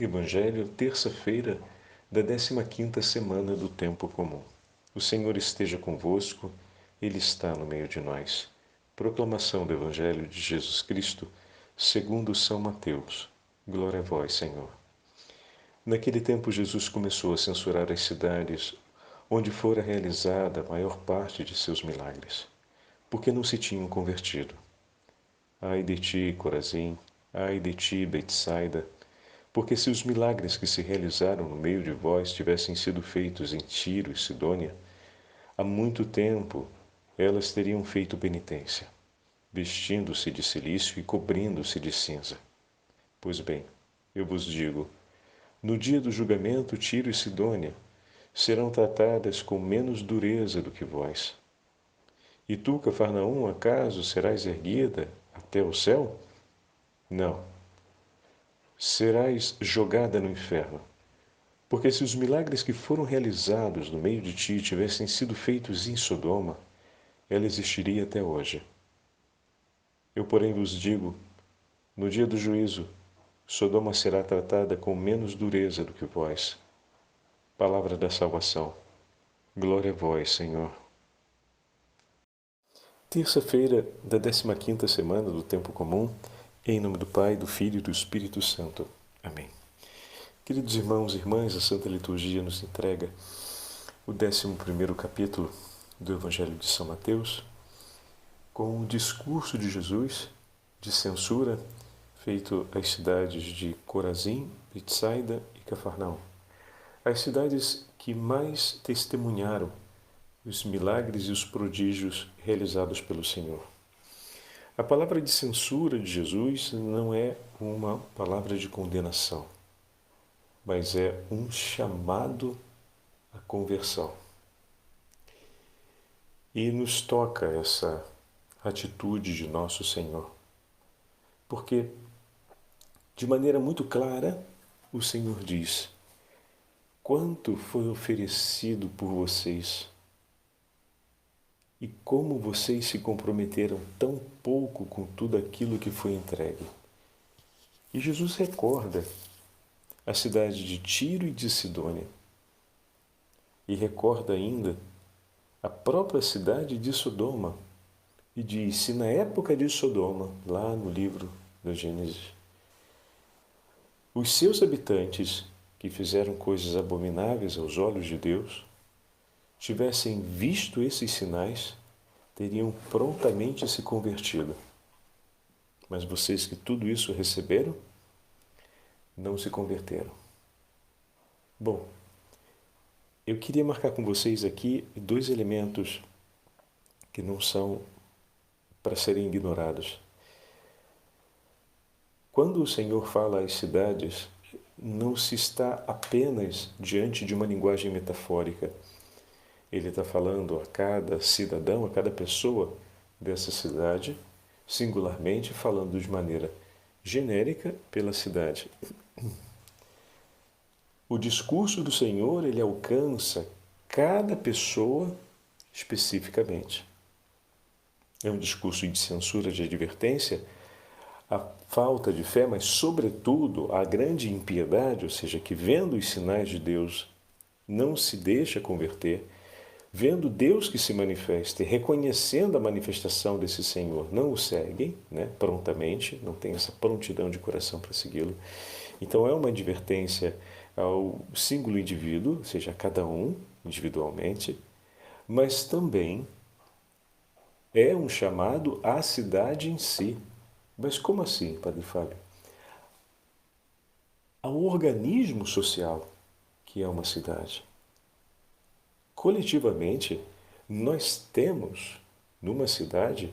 Evangelho, terça-feira da 15ª semana do Tempo Comum. O Senhor esteja convosco, Ele está no meio de nós. Proclamação do Evangelho de Jesus Cristo, segundo São Mateus. Glória a vós, Senhor. Naquele tempo, Jesus começou a censurar as cidades onde fora realizada a maior parte de seus milagres, porque não se tinham convertido. Ai de ti, Corazim, ai de ti, Betsaida, porque se os milagres que se realizaram no meio de vós tivessem sido feitos em Tiro e Sidônia, há muito tempo elas teriam feito penitência, vestindo-se de cilício e cobrindo-se de cinza. Pois bem, eu vos digo, no dia do julgamento, Tiro e Sidônia serão tratadas com menos dureza do que vós. E tu, Cafarnaum, acaso serás erguida até o céu? Não. Serás jogada no inferno. Porque se os milagres que foram realizados no meio de ti tivessem sido feitos em Sodoma, ela existiria até hoje. Eu, porém, vos digo, no dia do juízo, Sodoma será tratada com menos dureza do que vós. Palavra da salvação. Glória a vós, Senhor. Terça-feira da 15ª semana do Tempo Comum, em nome do Pai, do Filho e do Espírito Santo. Amém. Queridos irmãos e irmãs, a Santa Liturgia nos entrega o 11º capítulo do Evangelho de São Mateus, com o discurso de Jesus de censura feito às cidades de Corazim, Betsaida e Cafarnaum, as cidades que mais testemunharam os milagres e os prodígios realizados pelo Senhor. A palavra de censura de Jesus não é uma palavra de condenação, mas é um chamado à conversão. E nos toca essa atitude de nosso Senhor, porque de maneira muito clara o Senhor diz: quanto foi oferecido por vocês e como vocês se comprometeram tão pouco com tudo aquilo que foi entregue. E Jesus recorda a cidade de Tiro e de Sidônia. E recorda ainda a própria cidade de Sodoma. E diz: se na época de Sodoma, lá no livro do Gênesis, os seus habitantes, que fizeram coisas abomináveis aos olhos de Deus, tivessem visto esses sinais, teriam prontamente se convertido. Mas vocês que tudo isso receberam, não se converteram. Bom, eu queria marcar com vocês aqui dois elementos que não são para serem ignorados. Quando o Senhor fala às cidades, não se está apenas diante de uma linguagem metafórica. Ele está falando a cada cidadão, a cada pessoa dessa cidade, singularmente, falando de maneira genérica pela cidade. O discurso do Senhor, ele alcança cada pessoa especificamente. É um discurso de censura, de advertência, a falta de fé, mas, sobretudo, a grande impiedade, ou seja, que vendo os sinais de Deus não se deixa converter, vendo Deus que se manifesta e reconhecendo a manifestação desse Senhor, não o seguem, prontamente, não tem essa prontidão de coração para segui-lo. Então é uma advertência ao singular indivíduo, ou seja, a cada um individualmente, mas também é um chamado à cidade em si. Mas como assim, Padre Fábio? Ao organismo social que é uma cidade. Coletivamente, nós temos, numa cidade,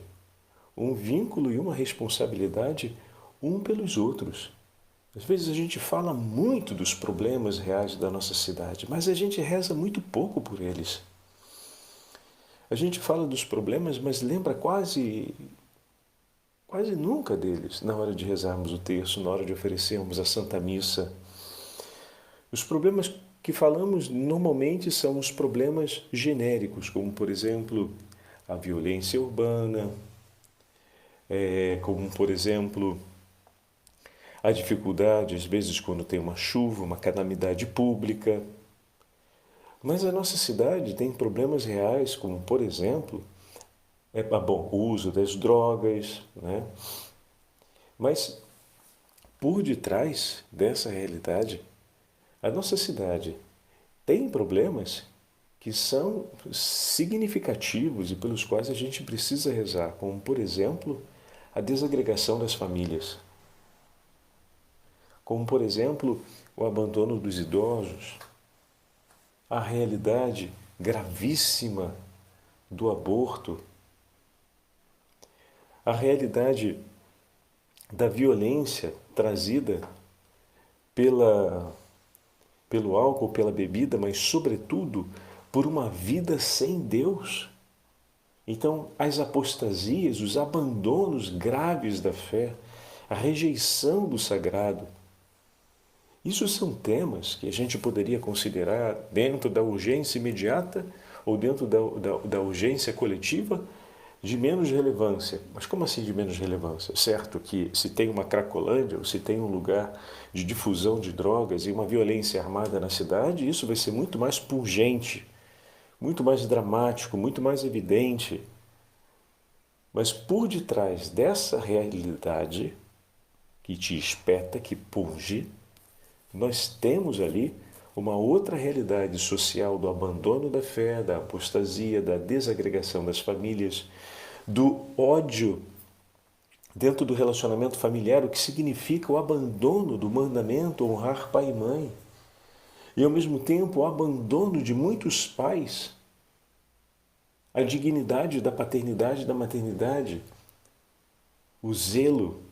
um vínculo e uma responsabilidade um pelos outros. Às vezes a gente fala muito dos problemas reais da nossa cidade, mas a gente reza muito pouco por eles. A gente fala dos problemas, mas lembra quase nunca deles na hora de rezarmos o terço, na hora de oferecermos a Santa Missa. Os problemas que falamos normalmente são os problemas genéricos, como, por exemplo, a violência urbana, como, por exemplo, há dificuldade, às vezes, quando tem uma chuva, uma calamidade pública. Mas a nossa cidade tem problemas reais, como, por exemplo, o uso das drogas, né? Mas por detrás dessa realidade, a nossa cidade tem problemas que são significativos e pelos quais a gente precisa rezar, como, por exemplo, a desagregação das famílias, como, por exemplo, o abandono dos idosos, a realidade gravíssima do aborto, a realidade da violência trazida pelo álcool, pela bebida, mas, sobretudo, por uma vida sem Deus. Então, as apostasias, os abandonos graves da fé, a rejeição do sagrado, isso são temas que a gente poderia considerar dentro da urgência imediata ou dentro da urgência coletiva de menos relevância. Mas como assim de menos relevância? Certo que se tem uma Cracolândia ou se tem um lugar de difusão de drogas e uma violência armada na cidade, isso vai ser muito mais pungente, muito mais dramático, muito mais evidente. Mas por detrás dessa realidade que te espeta, que punge, nós temos ali uma outra realidade social do abandono da fé, da apostasia, da desagregação das famílias, do ódio dentro do relacionamento familiar, o que significa o abandono do mandamento honrar pai e mãe. E ao mesmo tempo o abandono de muitos pais, a dignidade da paternidade e da maternidade, o zelo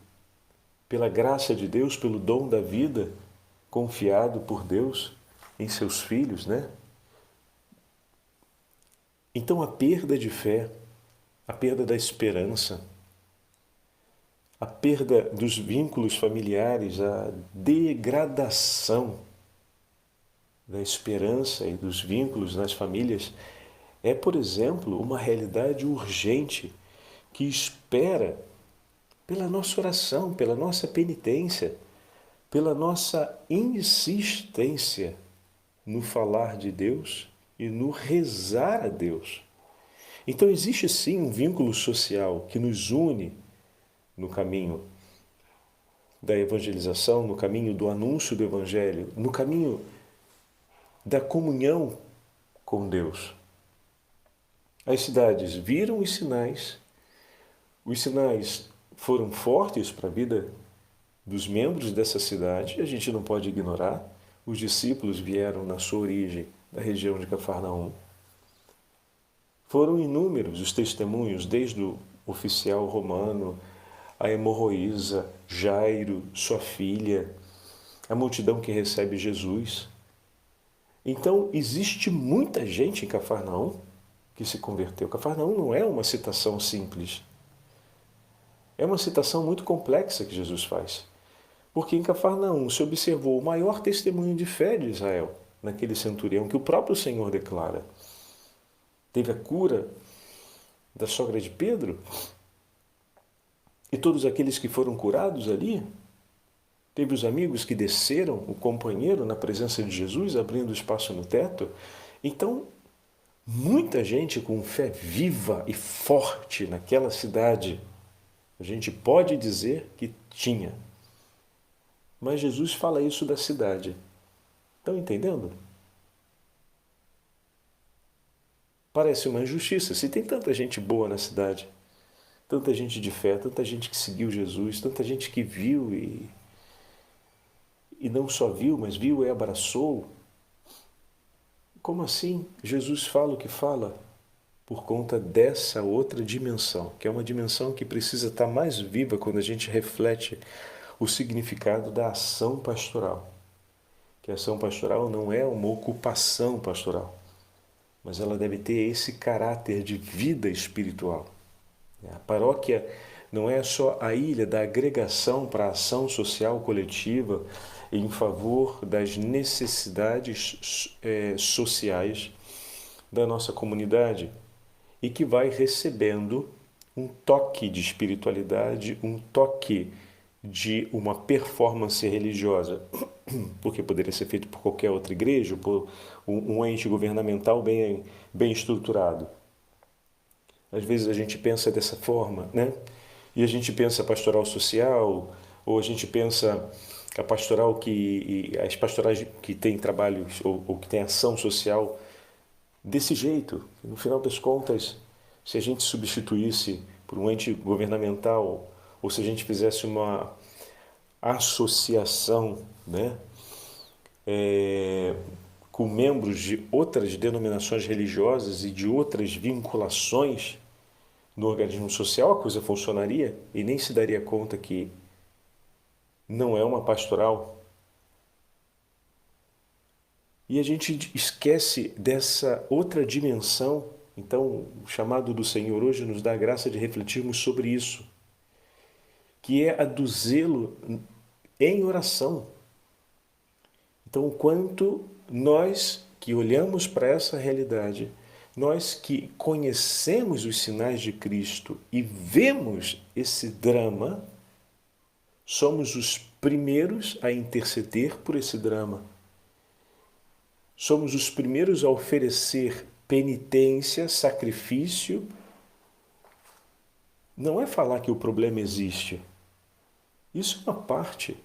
pela graça de Deus, pelo dom da vida confiado por Deus em seus filhos, né? Então a perda de fé, a perda da esperança, a perda dos vínculos familiares, a degradação da esperança e dos vínculos nas famílias é, por exemplo, uma realidade urgente que espera pela nossa oração, pela nossa penitência, pela nossa insistência no falar de Deus e no rezar a Deus. Então existe sim um vínculo social que nos une no caminho da evangelização, no caminho do anúncio do Evangelho, no caminho da comunhão com Deus. As cidades viram os sinais foram fortes para a vida dos membros dessa cidade, a gente não pode ignorar. Os discípulos vieram na sua origem da região de Cafarnaum. Foram inúmeros os testemunhos, desde o oficial romano, a hemorroísa, Jairo, sua filha, a multidão que recebe Jesus. Então, existe muita gente em Cafarnaum que se converteu. Cafarnaum não é uma citação simples. É uma citação muito complexa que Jesus faz. Porque em Cafarnaum se observou o maior testemunho de fé de Israel, naquele centurião que o próprio Senhor declara. Teve a cura da sogra de Pedro, e todos aqueles que foram curados ali. Teve os amigos que desceram o companheiro na presença de Jesus, abrindo espaço no teto. Então, muita gente com fé viva e forte naquela cidade, a gente pode dizer que tinha. Mas Jesus fala isso da cidade. Estão entendendo? Parece uma injustiça. Se tem tanta gente boa na cidade, tanta gente de fé, tanta gente que seguiu Jesus, tanta gente que viu e não só viu, mas viu e abraçou. Como assim Jesus fala o que fala? Por conta dessa outra dimensão, que é uma dimensão que precisa estar mais viva quando a gente reflete o significado da ação pastoral. Que a ação pastoral não é uma ocupação pastoral, mas ela deve ter esse caráter de vida espiritual. A paróquia não é só a ilha da agregação para a ação social coletiva em favor das necessidades sociais da nossa comunidade e que vai recebendo um toque de espiritualidade, um toque de uma performance religiosa, porque poderia ser feito por qualquer outra igreja, por um ente governamental bem estruturado. Às vezes a gente pensa dessa forma, né? E a gente pensa pastoral social, ou a gente pensa a pastoral as pastorais que têm trabalhos ou que têm ação social desse jeito. No final das contas, se a gente substituísse por um ente governamental, ou se a gente fizesse uma associação, né, com membros de outras denominações religiosas e de outras vinculações no organismo social, a coisa funcionaria e nem se daria conta que não é uma pastoral. E a gente esquece dessa outra dimensão. Então, o chamado do Senhor hoje nos dá a graça de refletirmos sobre isso, que é a do zelo em oração. Então, o quanto nós que olhamos para essa realidade, nós que conhecemos os sinais de Cristo e vemos esse drama, somos os primeiros a interceder por esse drama. Somos os primeiros a oferecer penitência, sacrifício. Não é falar que o problema existe. Isso é uma parte.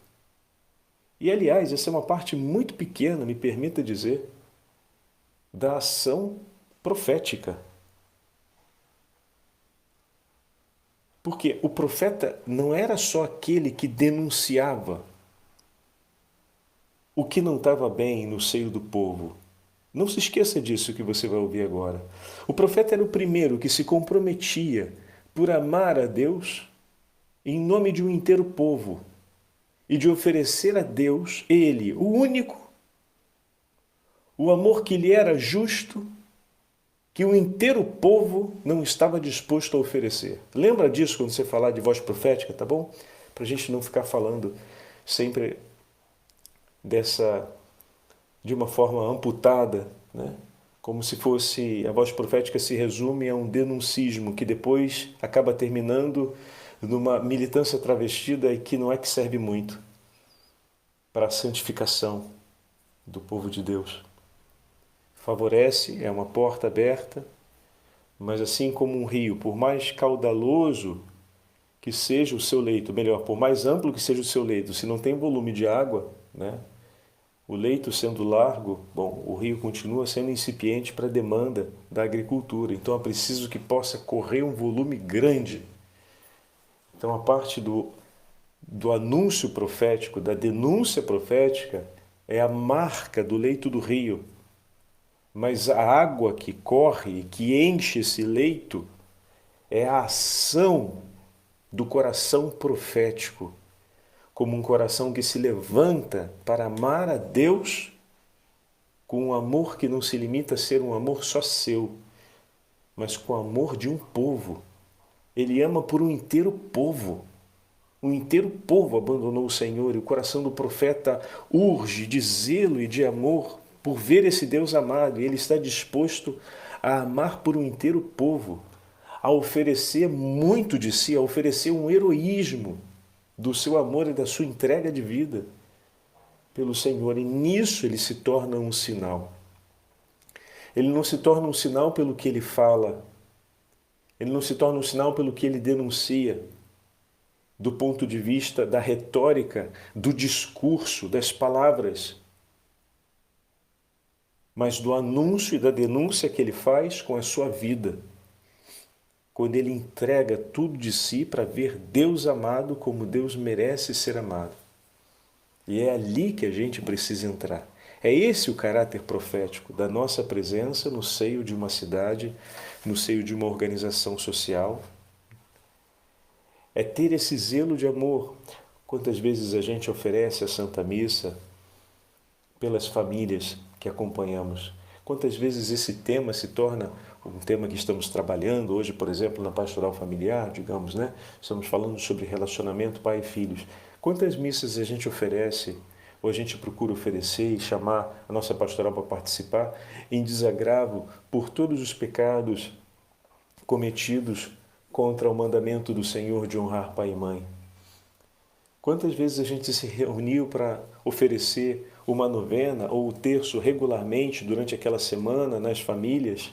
E, aliás, essa é uma parte muito pequena, me permita dizer, da ação profética. Porque o profeta não era só aquele que denunciava o que não estava bem no seio do povo. Não se esqueça disso que você vai ouvir agora. O profeta era o primeiro que se comprometia por amar a Deus em nome de um inteiro povo e de oferecer a Deus, ele, o único, o amor que lhe era justo, que o inteiro povo não estava disposto a oferecer. Lembra disso quando você falar de voz profética, tá bom? Para a gente não ficar falando sempre de uma forma amputada, né? Como se fosse, a voz profética se resume a um denuncismo que depois acaba terminando numa militância travestida e que não é que serve muito para a santificação do povo de Deus. Favorece, é uma porta aberta, mas assim como um rio, por mais caudaloso que seja o seu leito, melhor, por mais amplo que seja o seu leito, se não tem volume de água, né? O leito sendo largo, bom, o rio continua sendo incipiente para a demanda da agricultura. Então é preciso que possa correr um volume grande. Então a parte do anúncio profético, da denúncia profética, é a marca do leito do rio. Mas a água que corre, que enche esse leito, é a ação do coração profético, como um coração que se levanta para amar a Deus com um amor que não se limita a ser um amor só seu, mas com o amor de um povo. Ele ama por um inteiro povo. Um inteiro povo abandonou o Senhor e o coração do profeta urge de zelo e de amor por ver esse Deus amado. E ele está disposto a amar por um inteiro povo, a oferecer muito de si, a oferecer um heroísmo do seu amor e da sua entrega de vida pelo Senhor. E nisso ele se torna um sinal. Ele não se torna um sinal pelo que ele fala. Ele não se torna um sinal pelo que ele denuncia, do ponto de vista da retórica, do discurso, das palavras, mas do anúncio e da denúncia que ele faz com a sua vida. Quando ele entrega tudo de si para ver Deus amado como Deus merece ser amado. E é ali que a gente precisa entrar. É esse o caráter profético da nossa presença no seio de uma cidade, no seio de uma organização social. É ter esse zelo de amor. Quantas vezes a gente oferece a Santa Missa pelas famílias que acompanhamos? Quantas vezes esse tema se torna um tema que estamos trabalhando hoje, por exemplo, na pastoral familiar, digamos, né? Estamos falando sobre relacionamento pai e filhos. Quantas missas a gente oferece, ou a gente procura oferecer e chamar a nossa pastoral para participar, em desagravo por todos os pecados cometidos contra o mandamento do Senhor de honrar pai e mãe? Quantas vezes a gente se reuniu para oferecer uma novena ou o terço regularmente durante aquela semana nas famílias,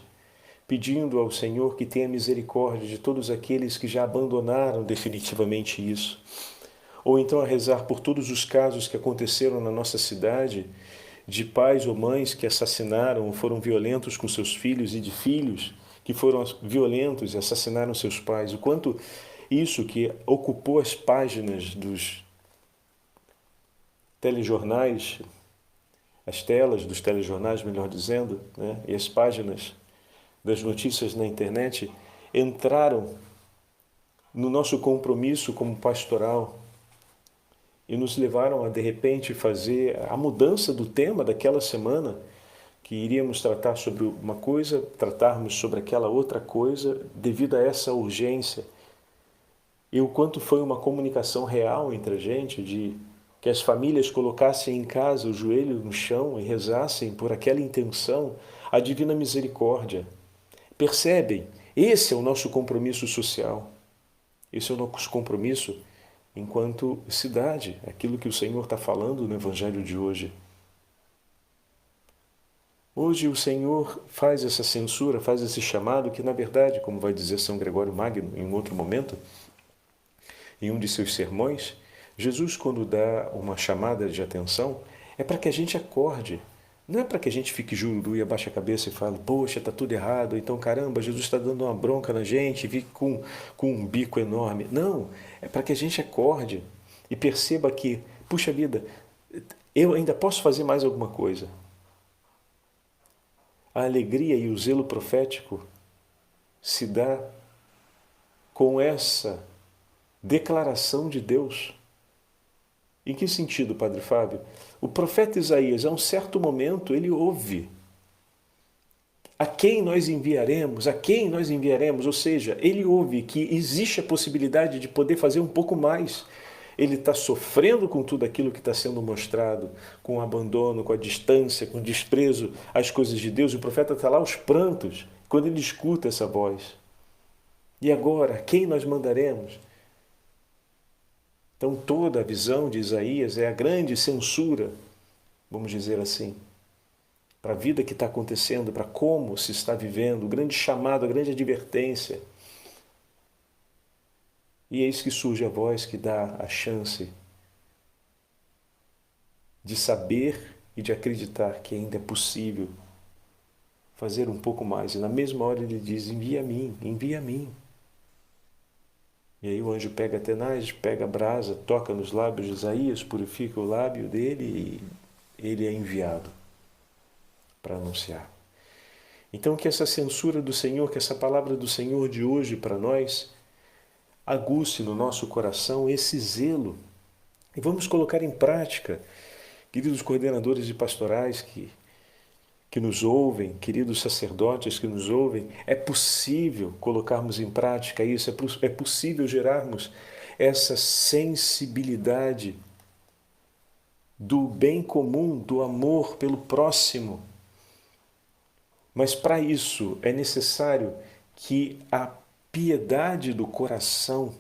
pedindo ao Senhor que tenha misericórdia de todos aqueles que já abandonaram definitivamente isso. Ou então a rezar por todos os casos que aconteceram na nossa cidade, de pais ou mães que assassinaram ou foram violentos com seus filhos e de filhos que foram violentos e assassinaram seus pais. O quanto isso que ocupou as páginas dos telejornais, as telas dos telejornais, melhor dizendo, né? E as páginas das notícias na internet entraram no nosso compromisso como pastoral e nos levaram a, de repente, fazer a mudança do tema daquela semana, que iríamos tratar sobre uma coisa, tratarmos sobre aquela outra coisa, devido a essa urgência. E o quanto foi uma comunicação real entre a gente, de que as famílias colocassem em casa o joelho no chão e rezassem por aquela intenção a divina misericórdia. Percebem? Esse é o nosso compromisso social. Esse é o nosso compromisso enquanto cidade, aquilo que o Senhor está falando no Evangelho de hoje. Hoje o Senhor faz essa censura, faz esse chamado que, na verdade, como vai dizer São Gregório Magno em um outro momento, em um de seus sermões, Jesus, quando dá uma chamada de atenção, é para que a gente acorde. Não é para que a gente fique jururu e abaixe a cabeça e fale, poxa, está tudo errado, então caramba, Jesus está dando uma bronca na gente e fique com um bico enorme. Não, é para que a gente acorde e perceba que, puxa vida, eu ainda posso fazer mais alguma coisa. A alegria e o zelo profético se dá com essa declaração de Deus. Em que sentido, Padre Fábio? O profeta Isaías, a um certo momento, ele ouve. A quem nós enviaremos? A quem nós enviaremos? Ou seja, ele ouve que existe a possibilidade de poder fazer um pouco mais. Ele está sofrendo com tudo aquilo que está sendo mostrado, com o abandono, com a distância, com o desprezo às coisas de Deus. E o profeta está lá aos prantos, quando ele escuta essa voz. E agora, a quem nós mandaremos? Então toda a visão de Isaías é a grande censura, vamos dizer assim, para a vida que está acontecendo, para como se está vivendo, o grande chamado, a grande advertência. E eis que surge a voz que dá a chance de saber e de acreditar que ainda é possível fazer um pouco mais. E na mesma hora ele diz, envia a mim, envia a mim. E aí o anjo pega a tenaz, pega a brasa, toca nos lábios de Isaías, purifica o lábio dele e ele é enviado para anunciar. Então que essa censura do Senhor, que essa palavra do Senhor de hoje para nós, aguce no nosso coração esse zelo. E vamos colocar em prática, queridos coordenadores de pastorais que nos ouvem, queridos sacerdotes que nos ouvem, é possível colocarmos em prática isso, é possível gerarmos essa sensibilidade do bem comum, do amor pelo próximo. Mas para isso é necessário que a piedade do coração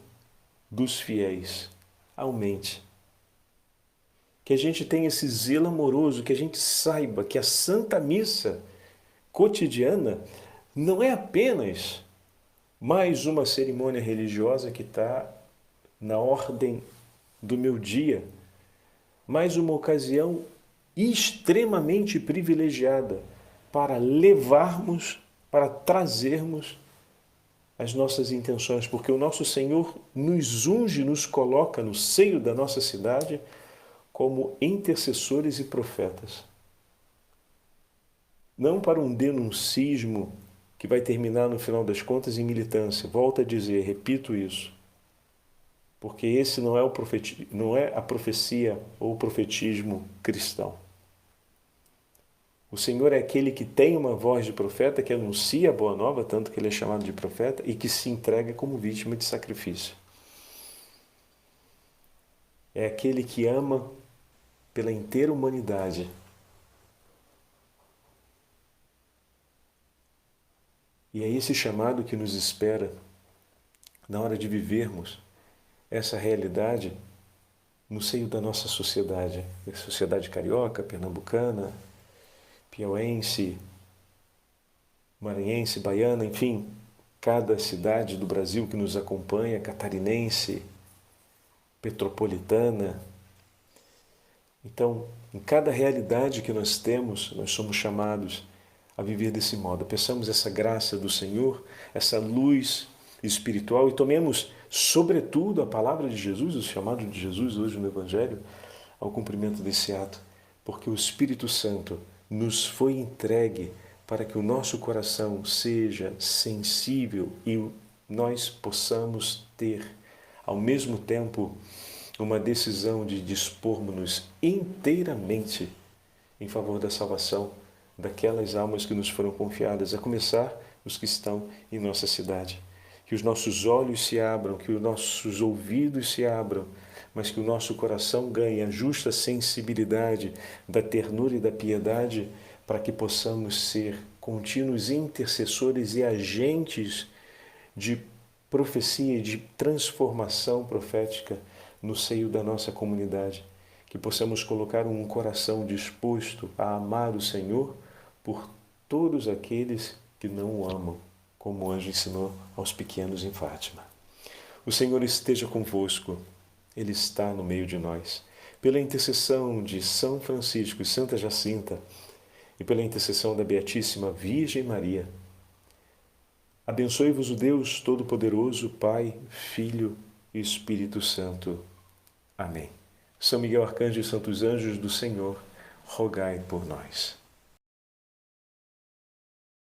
dos fiéis aumente. Que a gente tenha esse zelo amoroso, que a gente saiba que a Santa Missa cotidiana não é apenas mais uma cerimônia religiosa que está na ordem do meu dia, mas uma ocasião extremamente privilegiada para levarmos, para trazermos as nossas intenções, porque o nosso Senhor nos unge, nos coloca no seio da nossa cidade como intercessores e profetas. Não para um denuncismo que vai terminar, no final das contas, em militância. Volto a dizer, repito isso. Porque esse não é a profecia ou o profetismo cristão. O Senhor é aquele que tem uma voz de profeta, que anuncia a boa nova, tanto que ele é chamado de profeta, e que se entrega como vítima de sacrifício. É aquele que ama pela inteira humanidade. E é esse chamado que nos espera na hora de vivermos essa realidade no seio da nossa sociedade, a sociedade carioca, pernambucana, piauense, maranhense, baiana, enfim, cada cidade do Brasil que nos acompanha, catarinense, petropolitana. Então, em cada realidade que nós temos, nós somos chamados a viver desse modo. Peçamos essa graça do Senhor, essa luz espiritual e tomemos, sobretudo, a palavra de Jesus, o chamado de Jesus hoje no Evangelho, ao cumprimento desse ato, porque o Espírito Santo nos foi entregue para que o nosso coração seja sensível e nós possamos ter, ao mesmo tempo, uma decisão de dispormos-nos inteiramente em favor da salvação daquelas almas que nos foram confiadas, a começar os que estão em nossa cidade. Que os nossos olhos se abram, que os nossos ouvidos se abram, mas que o nosso coração ganhe a justa sensibilidade da ternura e da piedade para que possamos ser contínuos intercessores e agentes de profecia e de transformação profética no seio da nossa comunidade. Que possamos colocar um coração disposto a amar o Senhor por todos aqueles que não o amam, como o anjo ensinou aos pequenos em Fátima. O Senhor esteja convosco, Ele está no meio de nós. Pela intercessão de São Francisco e Santa Jacinta, e pela intercessão da Beatíssima Virgem Maria, abençoe-vos o Deus Todo-Poderoso, Pai, Filho e Espírito Santo. Amém. São Miguel Arcanjo e santos anjos do Senhor, rogai por nós.